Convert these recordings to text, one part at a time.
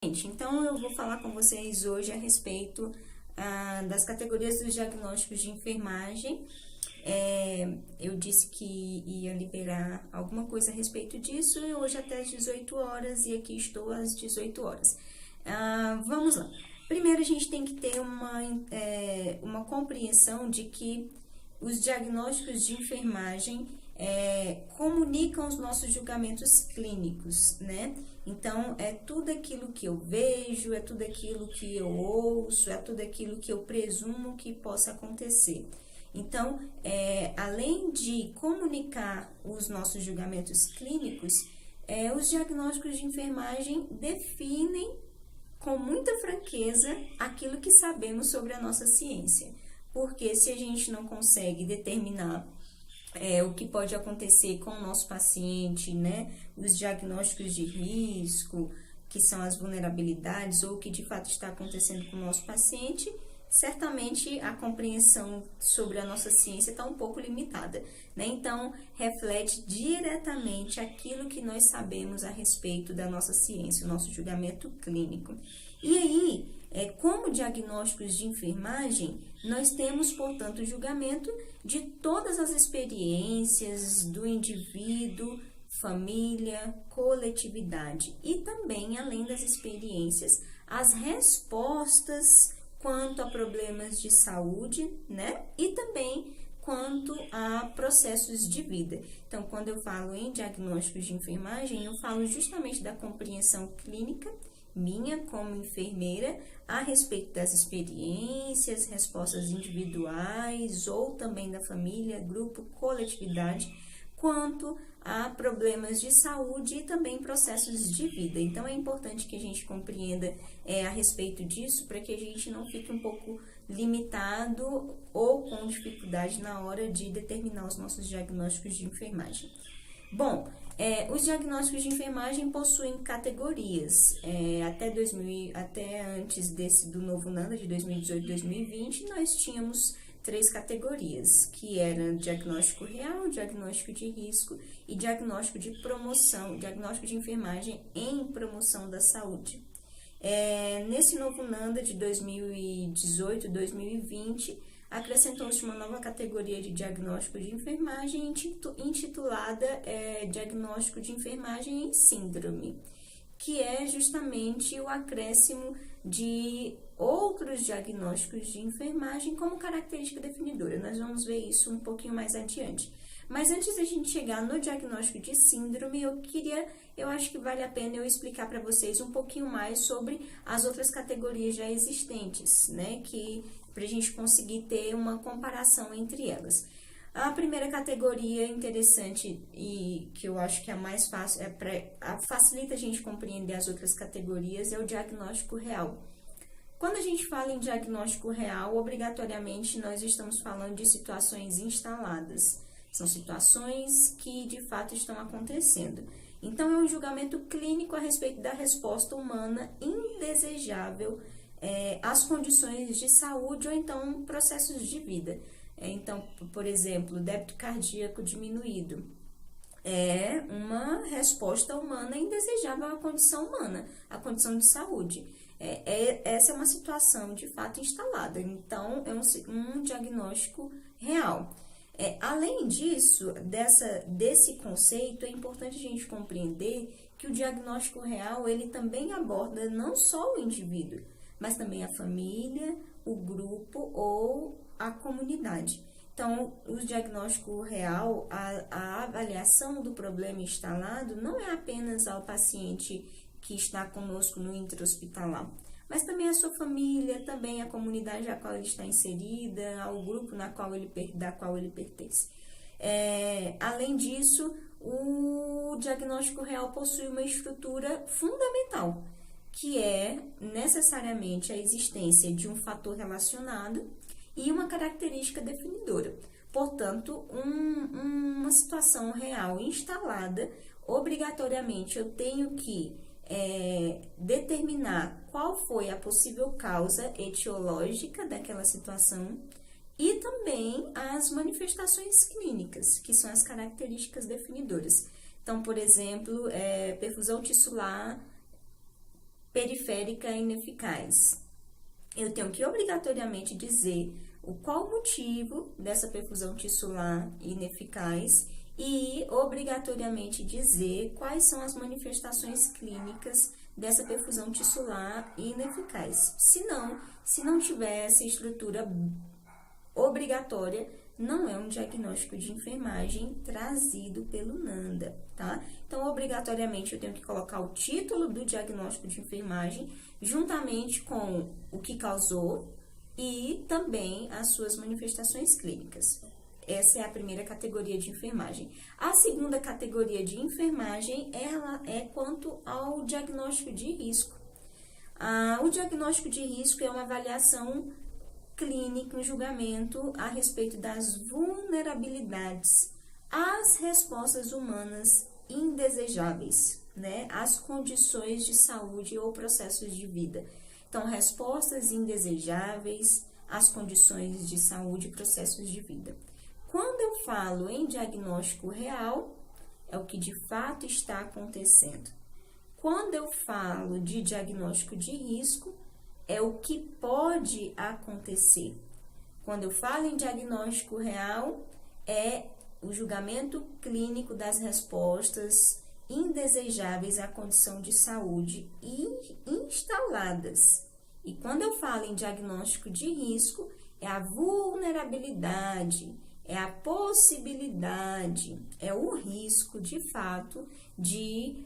Então, eu vou falar com vocês hoje a respeito das categorias dos diagnósticos de enfermagem. Eu disse que ia liberar alguma coisa a respeito disso, e hoje até às 18 horas, e aqui estou às 18 horas. Vamos lá. Primeiro, a gente tem que ter uma compreensão de que os diagnósticos de enfermagem comunicam os nossos julgamentos clínicos, né? Então, é tudo aquilo que eu vejo, é tudo aquilo que eu ouço, é tudo aquilo que eu presumo que possa acontecer. Então, além de comunicar os nossos julgamentos clínicos, os diagnósticos de enfermagem definem com muita franqueza aquilo que sabemos sobre a nossa ciência. Porque se a gente não consegue determinar o que pode acontecer com o nosso paciente, né? Os diagnósticos de risco, que são as vulnerabilidades, ou o que de fato está acontecendo com o nosso paciente, certamente a compreensão sobre a nossa ciência está um pouco limitada, né? Então, reflete diretamente aquilo que nós sabemos a respeito da nossa ciência, o nosso julgamento clínico. E aí, como diagnósticos de enfermagem, nós temos, portanto, o julgamento de todas as experiências do indivíduo, família, coletividade e também, além das experiências, as respostas quanto a problemas de saúde, né? E também quanto a processos de vida. Então, quando eu falo em diagnósticos de enfermagem, eu falo justamente da compreensão clínica minha como enfermeira a respeito das experiências, respostas individuais ou também da família, grupo, coletividade, quanto a problemas de saúde e também processos de vida. Então, é importante que a gente compreenda a respeito disso para que a gente não fique um pouco limitado ou com dificuldade na hora de determinar os nossos diagnósticos de enfermagem. Bom, os diagnósticos de enfermagem possuem categorias. Até antes do novo NANDA, de 2018 e 2020, nós tínhamos 3 categorias, que eram diagnóstico real, diagnóstico de risco e diagnóstico de promoção, diagnóstico de enfermagem em promoção da saúde. Nesse novo NANDA de 2018 e 2020, acrescentou-se uma nova categoria de diagnóstico de enfermagem intitulada diagnóstico de enfermagem em síndrome, que é justamente o acréscimo de outros diagnósticos de enfermagem como característica definidora. Nós vamos ver isso um pouquinho mais adiante. Mas antes da gente chegar no diagnóstico de síndrome, eu acho que vale a pena eu explicar para vocês um pouquinho mais sobre as outras categorias já existentes, né? Para a gente conseguir ter uma comparação entre elas. A primeira categoria interessante e que eu acho que é a mais fácil, facilita a gente compreender as outras categorias, é o diagnóstico real. Quando a gente fala em diagnóstico real, obrigatoriamente nós estamos falando de situações instaladas. São situações que de fato estão acontecendo. Então, é um julgamento clínico a respeito da resposta humana indesejável às condições de saúde ou então processos de vida. Então, por exemplo, débito cardíaco diminuído é uma resposta humana indesejável à condição humana, à condição de saúde. Essa é uma situação de fato instalada, então é um diagnóstico real. Além disso, desse conceito, é importante a gente compreender que o diagnóstico real, ele também aborda não só o indivíduo, mas também a família, o grupo ou a comunidade. Então, o diagnóstico real, a avaliação do problema instalado, não é apenas ao paciente que está conosco no intra-hospitalar, mas também a sua família, também a comunidade a qual ele está inserida, ao grupo da qual ele pertence. Além disso, o diagnóstico real possui uma estrutura fundamental, que é necessariamente a existência de um fator relacionado e uma característica definidora. Portanto, uma situação real instalada, obrigatoriamente eu tenho que determinar qual foi a possível causa etiológica daquela situação e também as manifestações clínicas, que são as características definidoras. Então, por exemplo, perfusão tissular periférica ineficaz. Eu tenho que obrigatoriamente dizer qual o motivo dessa perfusão tissular ineficaz e obrigatoriamente dizer quais são as manifestações clínicas dessa perfusão tissular ineficaz. Se não tiver essa estrutura obrigatória, não é um diagnóstico de enfermagem trazido pelo NANDA, tá? Então, obrigatoriamente, eu tenho que colocar o título do diagnóstico de enfermagem juntamente com o que causou e também as suas manifestações clínicas. Essa é a primeira categoria de enfermagem. A segunda categoria de enfermagem é quanto ao diagnóstico de risco. O diagnóstico de risco é uma avaliação clínica, um julgamento a respeito das vulnerabilidades às respostas humanas indesejáveis, né? As condições de saúde ou processos de vida. Então, respostas indesejáveis às condições de saúde e processos de vida. Quando eu falo em diagnóstico real, é o que de fato está acontecendo. Quando eu falo de diagnóstico de risco, é o que pode acontecer. Quando eu falo em diagnóstico real, é o julgamento clínico das respostas indesejáveis à condição de saúde instaladas. E quando eu falo em diagnóstico de risco, é a vulnerabilidade, é a possibilidade, é o risco, de fato, de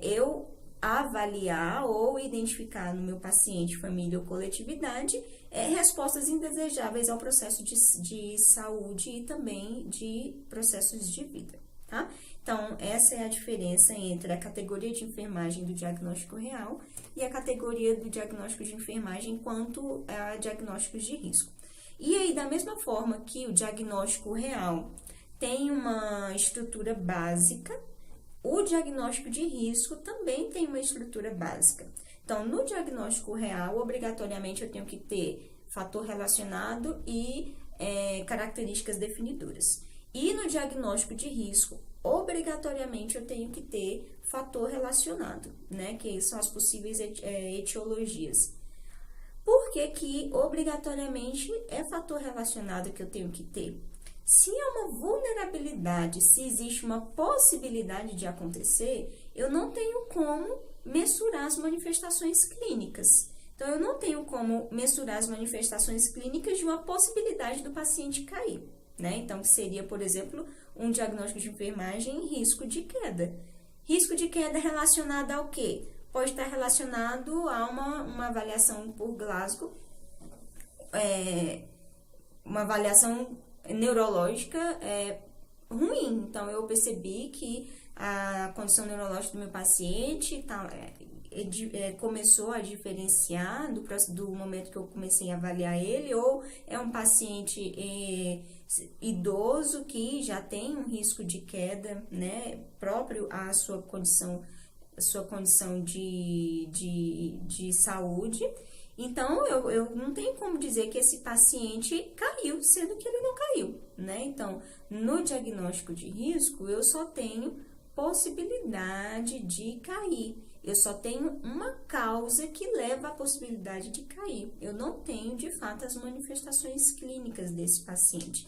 eu avaliar ou identificar no meu paciente, família ou coletividade, respostas indesejáveis ao processo de saúde e também de processos de vida, tá? Então, essa é a diferença entre a categoria de enfermagem do diagnóstico real e a categoria do diagnóstico de enfermagem quanto a diagnósticos de risco. E aí, da mesma forma que o diagnóstico real tem uma estrutura básica, o diagnóstico de risco também tem uma estrutura básica. Então, no diagnóstico real, obrigatoriamente eu tenho que ter fator relacionado e características definidoras. E no diagnóstico de risco, obrigatoriamente eu tenho que ter fator relacionado, né? Que são as possíveis etiologias. Por que obrigatoriamente é fator relacionado que eu tenho que ter? Se é uma vulnerabilidade, se existe uma possibilidade de acontecer, eu não tenho como mensurar as manifestações clínicas. Então, eu não tenho como mensurar as manifestações clínicas de uma possibilidade do paciente cair, né? Então, seria, por exemplo, um diagnóstico de enfermagem risco de queda. Risco de queda relacionado ao quê? Pode estar relacionado a uma avaliação por Glasgow, uma avaliação neurológica ruim. Então, eu percebi que a condição neurológica do meu paciente começou a diferenciar do momento que eu comecei a avaliar ele, ou é um paciente idoso que já tem um risco de queda, né, próprio à sua condição de saúde. Então, eu não tenho como dizer que esse paciente caiu, sendo que ele não caiu, né? Então, no diagnóstico de risco, eu só tenho possibilidade de cair. Eu só tenho uma causa que leva à possibilidade de cair. Eu não tenho, de fato, as manifestações clínicas desse paciente.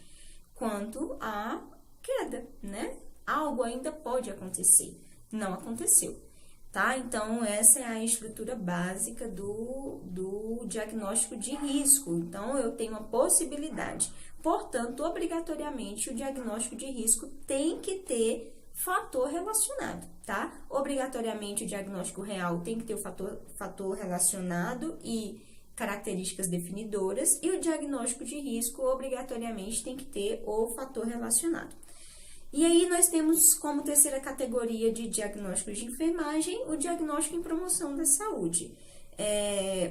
Quanto à queda, né? Algo ainda pode acontecer. Não aconteceu. Tá? Então, essa é a estrutura básica do diagnóstico de risco. Então, eu tenho uma possibilidade. Portanto, obrigatoriamente, o diagnóstico de risco tem que ter fator relacionado, tá? Obrigatoriamente, o diagnóstico real tem que ter o fator relacionado e características definidoras. E o diagnóstico de risco, obrigatoriamente, tem que ter o fator relacionado. E aí, nós temos como terceira categoria de diagnósticos de enfermagem, o diagnóstico em promoção da saúde.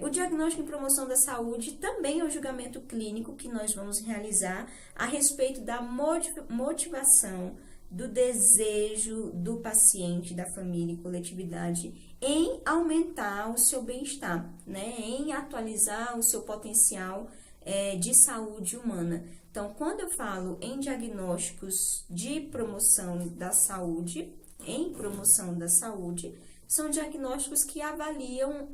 O diagnóstico em promoção da saúde também é o julgamento clínico que nós vamos realizar a respeito da motivação, do desejo do paciente, da família e coletividade em aumentar o seu bem-estar, né? Em atualizar o seu potencial de saúde humana. Então, quando eu falo em diagnósticos de promoção da saúde, são diagnósticos que avaliam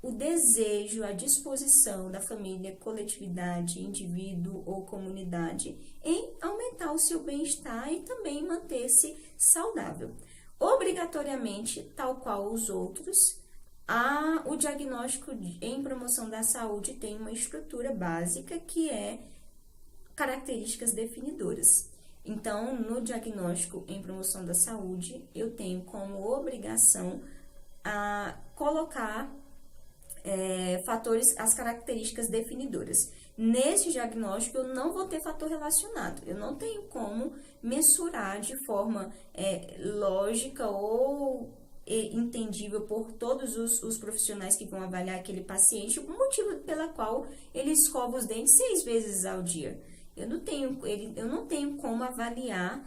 o desejo, a disposição da família, coletividade, indivíduo ou comunidade em aumentar o seu bem-estar e também manter-se saudável. Obrigatoriamente, tal qual os outros, o diagnóstico em promoção da saúde tem uma estrutura básica que é características definidoras. Então, no diagnóstico em promoção da saúde, eu tenho como obrigação a colocar fatores, as características definidoras. Nesse diagnóstico, eu não vou ter fator relacionado. Eu não tenho como mensurar de forma lógica ou entendível por todos os profissionais que vão avaliar aquele paciente o motivo pela qual ele escova os dentes 6 vezes ao dia. Eu não tenho como avaliar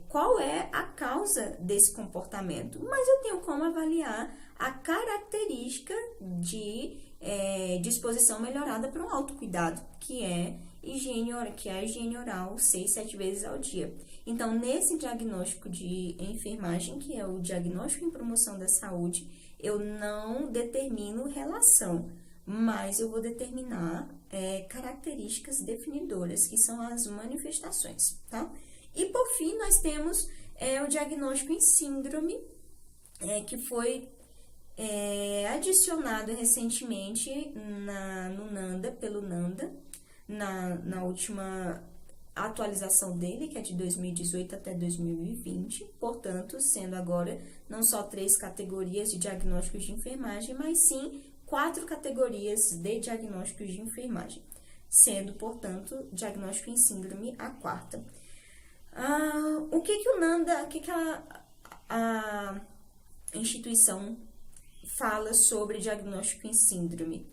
qual é a causa desse comportamento, mas eu tenho como avaliar a característica de disposição melhorada para um autocuidado, que é a higiene oral 6, 7 vezes ao dia. Então, nesse diagnóstico de enfermagem, que é o diagnóstico em promoção da saúde, eu não determino relação, mas eu vou determinar características definidoras, que são as manifestações, tá? E, por fim, nós temos o diagnóstico em síndrome, que foi adicionado recentemente no NANDA, pelo NANDA, na última atualização dele, que é de 2018 até 2020, portanto, sendo agora não só 3 categorias de diagnósticos de enfermagem, mas sim 4 categorias de diagnósticos de enfermagem, sendo, portanto, diagnóstico em síndrome a 4ª. O que o NANDA, o que a instituição fala sobre diagnóstico em síndrome?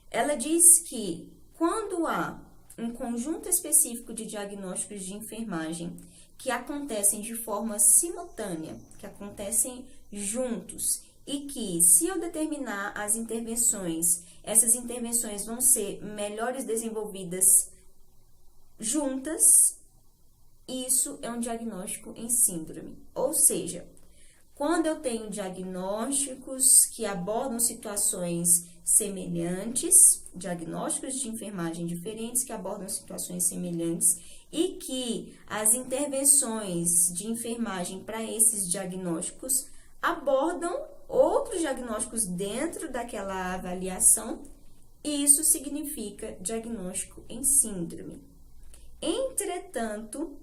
Ela diz que quando há um conjunto específico de diagnósticos de enfermagem que acontecem de forma simultânea, que acontecem juntos, e que, se eu determinar as intervenções, essas intervenções vão ser melhores desenvolvidas juntas, isso é um diagnóstico em síndrome. Ou seja, quando eu tenho diagnósticos que abordam situações semelhantes, diagnósticos de enfermagem diferentes que abordam situações semelhantes e que as intervenções de enfermagem para esses diagnósticos abordam outros diagnósticos dentro daquela avaliação, isso significa diagnóstico em síndrome. Entretanto,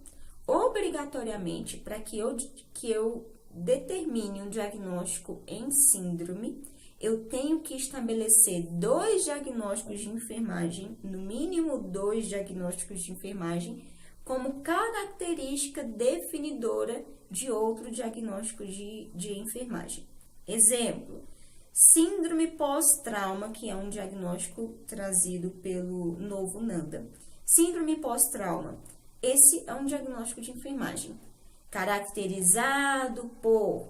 obrigatoriamente, para que eu determine um diagnóstico em síndrome, eu tenho que estabelecer 2 diagnósticos de enfermagem, no mínimo 2 diagnósticos de enfermagem, como característica definidora de outro diagnóstico de enfermagem. Exemplo, síndrome pós-trauma, que é um diagnóstico trazido pelo novo NANDA. Síndrome pós-trauma, esse é um diagnóstico de enfermagem, caracterizado por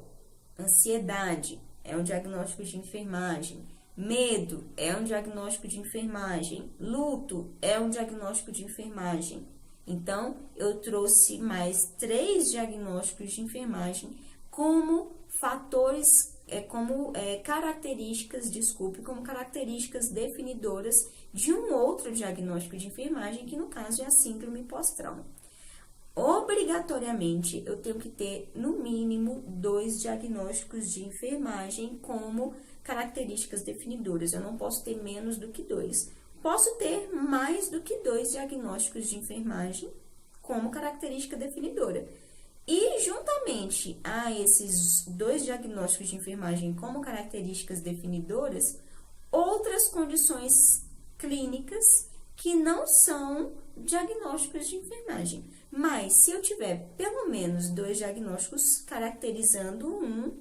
ansiedade, é um diagnóstico de enfermagem. Medo é um diagnóstico de enfermagem. Luto é um diagnóstico de enfermagem. Então, eu trouxe mais 3 diagnósticos de enfermagem como fatores, como características definidoras de um outro diagnóstico de enfermagem, que no caso é a síndrome pós-trauma. Obrigatoriamente, eu tenho que ter, no mínimo, 2 diagnósticos de enfermagem como características definidoras. Eu não posso ter menos do que 2. Posso ter mais do que 2 diagnósticos de enfermagem como característica definidora. E, juntamente a esses 2 diagnósticos de enfermagem como características definidoras, outras condições clínicas que não são diagnósticos de enfermagem. Mas, se eu tiver pelo menos 2 diagnósticos caracterizando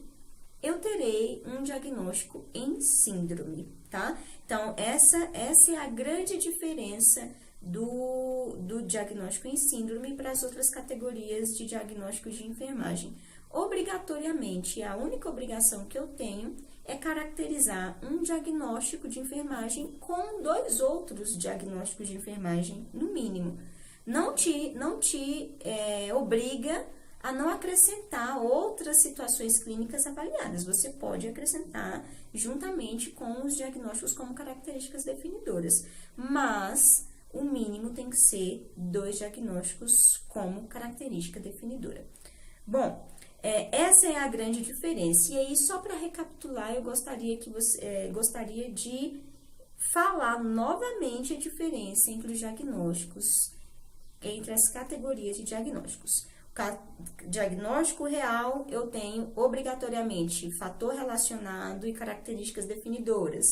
eu terei um diagnóstico em síndrome, tá? Então, essa é a grande diferença do diagnóstico em síndrome para as outras categorias de diagnósticos de enfermagem. Obrigatoriamente, a única obrigação que eu tenho é caracterizar um diagnóstico de enfermagem com 2 outros diagnósticos de enfermagem, no mínimo. Não te obriga a não acrescentar outras situações clínicas avaliadas. Você pode acrescentar juntamente com os diagnósticos como características definidoras, mas o mínimo tem que ser 2 diagnósticos como característica definidora. Bom, essa é a grande diferença. E aí, só para recapitular, eu gostaria de falar novamente a diferença entre os diagnósticos, entre as categorias de diagnósticos. Diagnóstico real, eu tenho obrigatoriamente fator relacionado e características definidoras.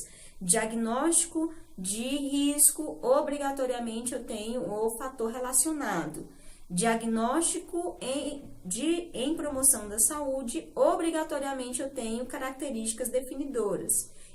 Diagnóstico de risco, obrigatoriamente eu tenho o fator relacionado. Diagnóstico em promoção da saúde, obrigatoriamente eu tenho características definidoras.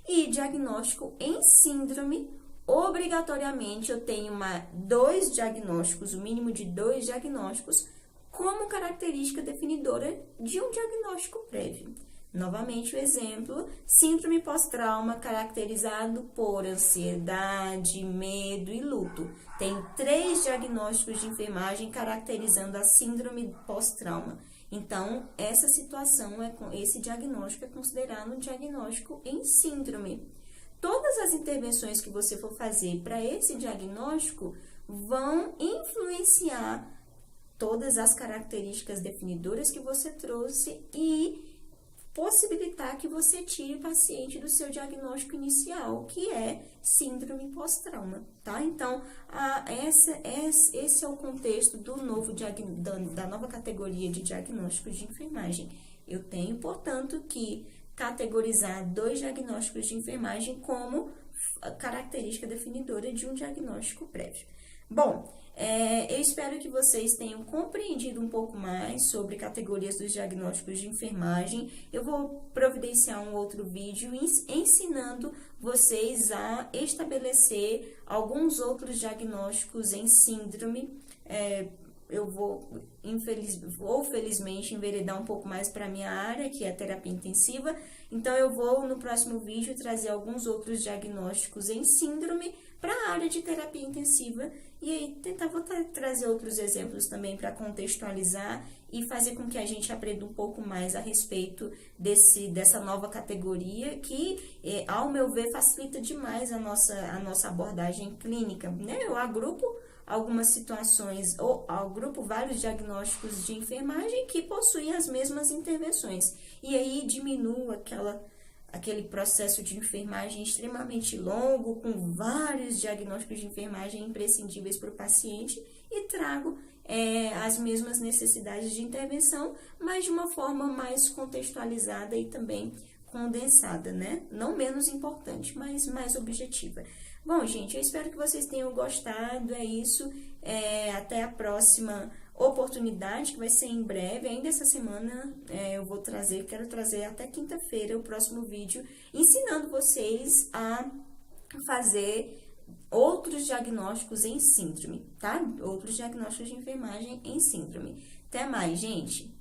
E diagnóstico em síndrome, obrigatoriamente eu tenho 2 diagnósticos, o mínimo de 2 diagnósticos, como característica definidora de um diagnóstico prévio. Novamente o exemplo, síndrome pós-trauma caracterizado por ansiedade, medo e luto. Tem 3 diagnósticos de enfermagem caracterizando a síndrome pós-trauma. Então, essa situação, esse diagnóstico é considerado um diagnóstico em síndrome. Todas as intervenções que você for fazer para esse diagnóstico vão influenciar todas as características definidoras que você trouxe e possibilitar que você tire o paciente do seu diagnóstico inicial, que é síndrome pós-trauma, tá? Então, esse é o contexto da nova categoria de diagnósticos de enfermagem. Eu tenho, portanto, que categorizar 2 diagnósticos de enfermagem como característica definidora de um diagnóstico prévio. Bom, eu espero que vocês tenham compreendido um pouco mais sobre categorias dos diagnósticos de enfermagem. Eu vou providenciar um outro vídeo ensinando vocês a estabelecer alguns outros diagnósticos em síndrome. Eu vou, felizmente, enveredar um pouco mais para a minha área, que é a terapia intensiva. Então, eu vou, no próximo vídeo, trazer alguns outros diagnósticos em síndrome para a área de terapia intensiva. E aí, vou trazer outros exemplos também para contextualizar e fazer com que a gente aprenda um pouco mais a respeito dessa nova categoria, que, ao meu ver, facilita demais a nossa abordagem clínica, né? Eu agrupo algumas situações, ou agrupo vários diagnósticos de enfermagem que possuem as mesmas intervenções. E aí diminui aquele processo de enfermagem extremamente longo, com vários diagnósticos de enfermagem imprescindíveis para o paciente, e trago as mesmas necessidades de intervenção, mas de uma forma mais contextualizada e também condensada, né? Não menos importante, mas mais objetiva. Bom, gente, eu espero que vocês tenham gostado, é isso. Até a próxima oportunidade, que vai ser em breve, ainda essa semana quero trazer até quinta-feira o próximo vídeo, ensinando vocês a fazer outros diagnósticos em síndrome, tá? Outros diagnósticos de enfermagem em síndrome. Até mais, gente!